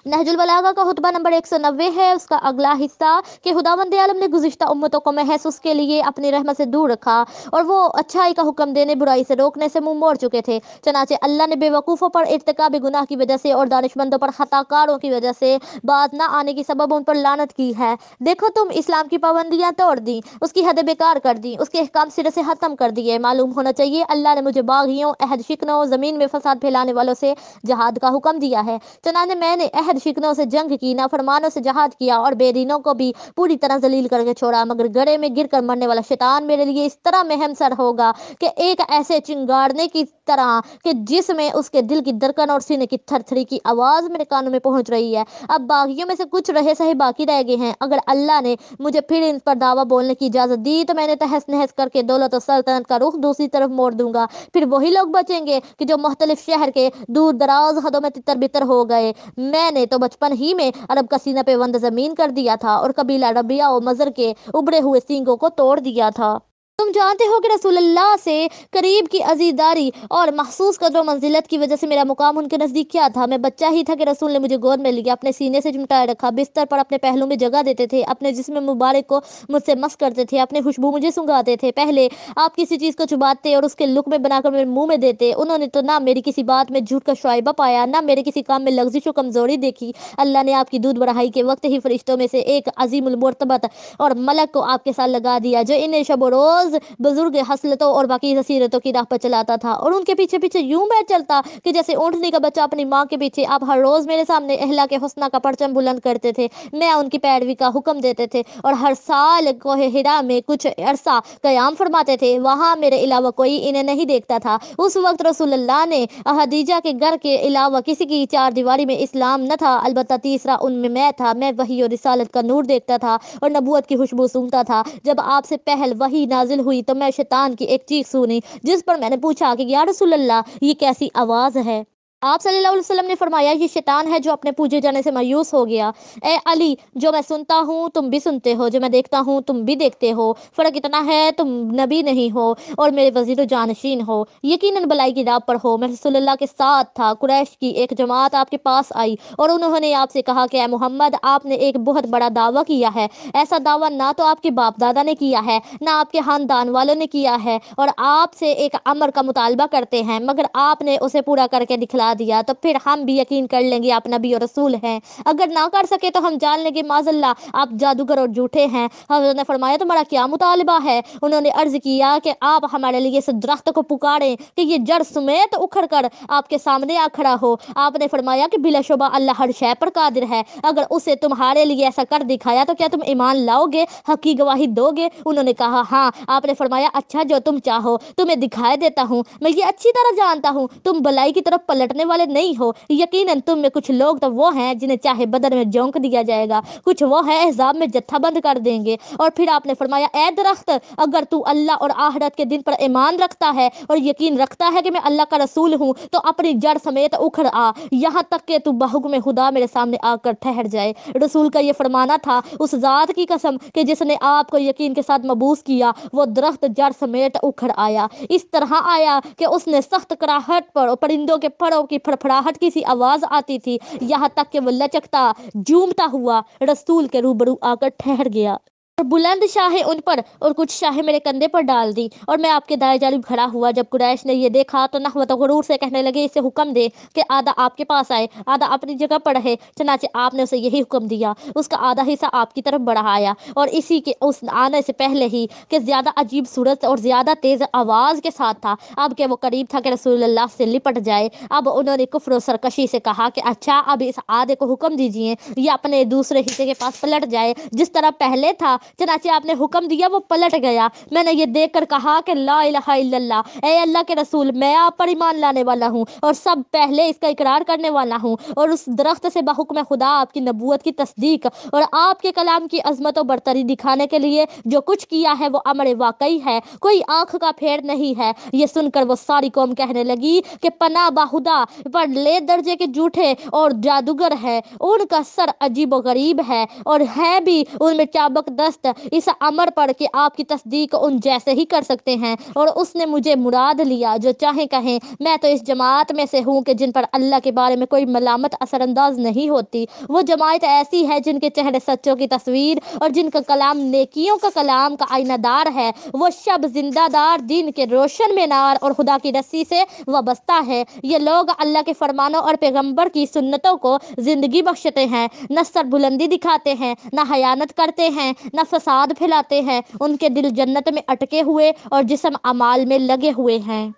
नहजुल बलागा का खुतबा नंबर 190 है। उसका अगला हिस्सा कि खुदावंद आलम ने गुज़िश्ता उम्मतों को महज उसके लिए अपनी रहमत से दूर रखा और वो अच्छाई का हुक्म देने बुराई से रोकने से मुंह मोड़ चुके थे। चनाचे अल्लाह ने बेवकूफ़ों पर इर्तिकाब गुनाह की वजह से और दानिशमंदों पर खताकारों की वजह से बात ना आने की सबब उन पर लानत की है। देखो तुम इस्लाम की पाबंदियां तोड़ दी, उसकी हद बेकार कर दी, उसके अहकाम सिरे से खत्म कर दिए। मालूम होना चाहिए अल्लाह ने मुझे बागियों, अहद शिकनों, ज़मीन में फसाद फैलाने वालों से जहाद का हुक्म दिया है। चनाने मैंने अहद शिकनों से जंग की, नाफरमानों से जहाद किया और बेदीनों को भी पूरी तरह जलील करके छोड़ा। मगर गड़े में गिर कर मरने वाला शैतान मेरे लिए इस तरह महमसर होगा कि एक ऐसे चिंगाड़ने की तरह कि जिसमें उसके दिल की धड़कन और सीने की थरथरी की आवाज़ मेरे कानों में पहुंच रही है। अब बागियों में से कुछ रहे सही बाकी रह गए हैं। अगर अल्लाह ने मुझे फिर इन पर दावा बोलने की इजाज़त दी तो मैंने तहस नहस करके दौलत और सल्तनत का रुख दूसरी तरफ मोड़ दूंगा। फिर वही लोग बचेंगे कि जो मुख्तलिफ शहर के दूर दराज हदों में तितर बितर हो गए। मैंने तो बचपन ही में अरब का सीना पे वंद जमीन कर दिया था और कबीला रबिया और मजर के उबड़े हुए सींगों को तोड़ दिया था। तुम जानते हो कि रसूलुल्लाह से करीब की अजीदारी और महसूस कदर मंजिलत की वजह से मेरा मुकाम उनके नज़दीक क्या था। मैं बच्चा ही था कि रसूल ने मुझे गोद में लिया, अपने सीने से चिमटाए रखा, बिस्तर पर अपने पहलू में जगह देते थे, अपने जिस्म मुबारक को मुझसे मस करते थे, अपने खुशबू मुझे सुंघाते थे। पहले आप किसी चीज़ को चुबाते और उसके लुक में बनाकर मेरे मुंह में देते। उन्होंने तो ना मेरी किसी बात में झूठ का शुआइबा पाया, ना मेरे किसी काम में लग्जिश और कमजोरी देखी। अल्लाह ने आपकी दूध बढ़ाई के वक्त ही फरिश्तों में से एक अजीमुल मुर्तबत और मलक को आपके साथ लगा दिया, जो इन्हें शब रोज बुजुर्ग हसलतों और बाकी सीरतों की राह पर चलाता था और उनके पीछे पीछे यूं बैठ चलता कि जैसे ऊँटनी का बच्चा अपनी माँ के पीछे। आप हर रोज मेरे सामने अहला के हुस्ना का परचम बुलंद करते थे, मैं उनकी पैरवी का हुक्म देते थे और हर साल कोहे हिरा में कुछ अरसा कयाम फरमाते थे। वहाँ मेरे अलावा कोई इन्हें नहीं देखता था। उस वक्त रसूलुल्लाह ने हदीजा के घर के अलावा किसी की चार दीवारी में इस्लाम न था, अलबत्ता तीसरा उनमें मैं था। मैं वही और रिसालत का नूर देखता था और नबूवत की खुशबू सूंघता था। जब आपसे पहल वही नाजिल हुई तो मैं शैतान की एक चीख सुनी, जिस पर मैंने पूछा कि या रसूलल्लाह ये कैसी आवाज़ है। आप सल्लल्लाहु अलैहि वसल्लम ने फरमाया ये शैतान है जो अपने पूजे जाने से मायूस हो गया। ए अली, जो मैं सुनता हूँ तुम भी सुनते हो, जो मैं देखता हूँ तुम भी देखते हो। फ़र्क इतना है तुम नबी नहीं हो और मेरे वज़ीर जानशीन हो, यकीनन भलाई की राह पर हो। मैं रसूलुल्लाह के साथ था। कुरैश की एक जमात आपके पास आई और उन्होंने आपसे कहा कि ए मोहम्मद, आपने एक बहुत बड़ा दावा किया है। ऐसा दावा ना तो आपके बाप दादा ने किया है, ना आपके खानदान वालों ने किया है, और आपसे एक अमर का मुतालबा करते हैं, मगर आपने उसे पूरा करके दिखला दिया। तो फिर हम भी यकीन कर लेंगे आप नबी और रसूल हैं। अगर ना कर सके तो हम जान लेंगे माजल्ला आप जादूगर और झूठे हैं। हज़रत ने फरमाया तुम्हारा क्या मुतालबा है। उन्होंने अर्ज किया कि आप हमारे लिए इस दरख्त को पुकारें कि ये जड़ समेत उखड़ कर आपके सामने आ खड़ा हो। आपने फरमाया कि बिलाशुबा अल्लाह हर शय पर कादिर है, अगर उसे तुम्हारे लिए ऐसा कर दिखाया तो क्या तुम ईमान लाओगे, हकी गवाही दोगे। उन्होंने कहा हाँ। आपने फरमाया अच्छा, जो तुम चाहो तुम्हें दिखाई देता हूँ। मैं ये अच्छी तरह जानता हूँ तुम भलाई की तरफ पलटने वाले नहीं हो। यकीनन तुम में कुछ लोग तो वो हैं जिन्हें चाहे बदर में झोंक दिया जाएगा, कुछ वो है अहज़ाब में जत्था बंद कर देंगे। और फिर आपने फरमाया ए दरख्त, अगर तू अल्लाह और आखिरत के दिन पर ईमान रखता है और यकीन रखता है कि मैं अल्लाह का रसूल हूँ तो अपनी जड़ समेत उखड़ आ, यहाँ तक कि तू बहुक्म खुदा मेरे सामने आकर ठहर जाए। रसूल का ये फरमाना था, उस जात की कसम कि जिसने आपको यकीन के साथ मबूस किया, वो दरख्त जड़ समेत उखड़ आया। इस तरह आया कि उसने सख्त कराहट पर और परिंदों के परों की फड़फड़ाहट की सी आवाज आती थी, यहाँ तक कि वो लचकता झूमता हुआ रसूल के रूबरू आकर ठहर गया और बुलंद शाहें उन पर और कुछ शाहें मेरे कंधे पर डाल दी और मैं आपके दाएं जानिब खड़ा हुआ। जब कुरैश ने ये देखा तो नहवत गुरूर से कहने लगे इसे हुक्म दे कि आधा आपके पास आए, आधा अपनी जगह पर रहे। चनाचे आपने उसे यही हुक्म दिया, उसका आधा हिस्सा आपकी तरफ बढ़ाया और इसी के उस आने से पहले ही कि ज्यादा अजीब सूरत और ज्यादा तेज आवाज के साथ था, अब के वो करीब था कि रसूलुल्लाह से लिपट जाए। अब उन्होंने कुफ्र और सरकशी से कहा कि अच्छा, अब इस आधे को हुक्म दीजिए ये अपने दूसरे हिस्से के पास पलट जाए जिस तरह पहले था। चनाचे आपने हुक्म दिया वो पलट गया। मैंने ये देखकर कहा कि ला इलाहा इल्लल्लाह, ए अल्लाह के रसूल, मैं आप पर ईमान लाने वाला हूँ और सब पहले इसका इकरार करने वाला हूँ और उस दरख्त से बहुक्म खुदा आपकी नबूवत की तस्दीक और आपके कलाम की अजमत और बरतरी दिखाने के लिए जो कुछ किया है वो अमर वाकई है, कोई आंख का फेर नहीं है। ये सुनकर वो सारी कौम कहने लगी कि पना बाहुदा पर ले दर्जे के झूठे और जादूगर है, उनका सर अजीब व गरीब है और है भी उनमें चाबक दस्त دست اس امر پر کہ آپ کی تصدیق ان جیسے ہی کر سکتے ہیں، اور اس نے مجھے مراد لیا، جو چاہیں کہیں۔ میں تو اس جماعت میں سے ہوں کہ جن پر اللہ کے بارے میں کوئی ملامت اثر انداز نہیں ہوتی۔ وہ جماعت ایسی ہے جن کے چہرے سچوں کی تصویر اور جن کا کلام نیکیوں کا کلام کا آئینہ دار ہے۔ وہ شب زندہ دار دین کے روشن مینار اور خدا کی رسی سے وابستہ ہے۔ یہ لوگ اللہ کے فرمانوں اور پیغمبر کی سنتوں کو زندگی بخشتے ہیں، نہ سر بلندی دکھاتے ہیں، نہ خیانت کرتے ہیں، نہ فساد پھیلاتے ہیں۔ ان کے دل جنت میں اٹکے ہوئے اور جسم اعمال میں لگے ہوئے ہیں۔